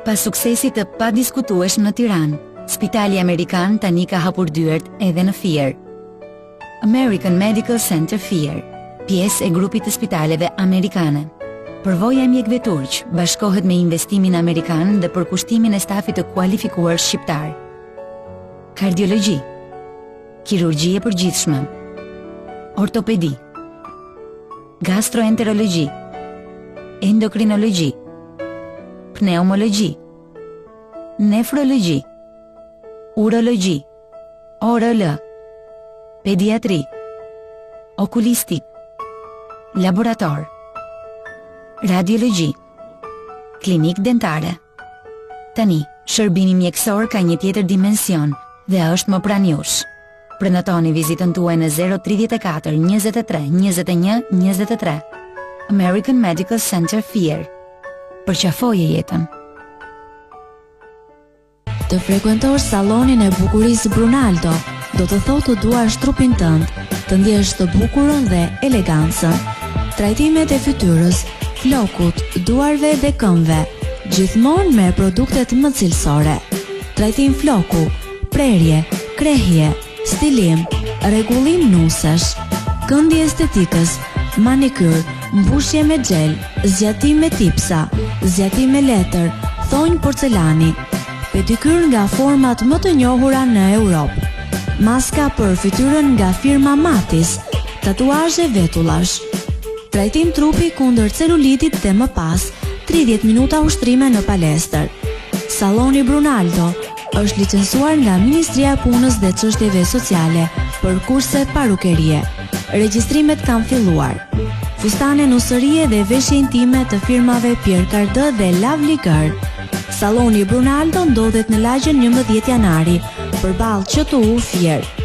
Pas suksesit të padiskutueshëm në Tiranë, Spitali Amerikan tani ka hapur dyert edhe në Fier. American Medical Center Fier, pjesë e grupit të spitaleve amerikane. Përvoja e mjekëve turq bashkohet me investimin amerikan dhe përkushtimin e stafit të kualifikuar shqiptar. Kardiologji, kirurgji e përgjithshme, ortopedi, gastroenterologji, endokrinologji, pneumologji, nefrologji, urologji, ORL, pediatri, okulistik, laborator, radiologji, klinik dentare. Tani, shërbimi mjekësor ka një tjetër dimension dhe është më pranë jush. Prenotoni vizitën tuaj në 034 23 21 23. American Medical Center Fier. Përqafoje jetën. Të frekuentosh salonin e bukurisë Brunaldo do të thotë të duash trupin tënd, të ndjesh të bukurën dhe elegancën. Trajtimet e fytyrës, flokut, duarve dhe këmbëve, gjithmonë me produktet më cilësore. Trajtim floku, prerje, krehje, stilim, rregullim nusesh, këndje estetikës, manikyr, mbushje me gel, zgjatim me tipsa, zgjatim me letër, thonjë porcelani, pedikyr nga format më të njohura në Europë, maska për fytyrën nga firma Matis, tatuazhe vetullash, trajtim trupi kundër celulitit dhe më pas 30 minuta ushtrime në palestër. Saloni Brunaldo është licencuar nga Ministria e Punës dhe Çështjeve Sociale për kurse parukerie. Regjistrimet kanë filluar. Fustane nusërie dhe veshje intime të firmave Pierre Cardin dhe Lovely Girl. Saloni Brunaldo ndodhet në lagjen 11 janari, përballë QTU Fier.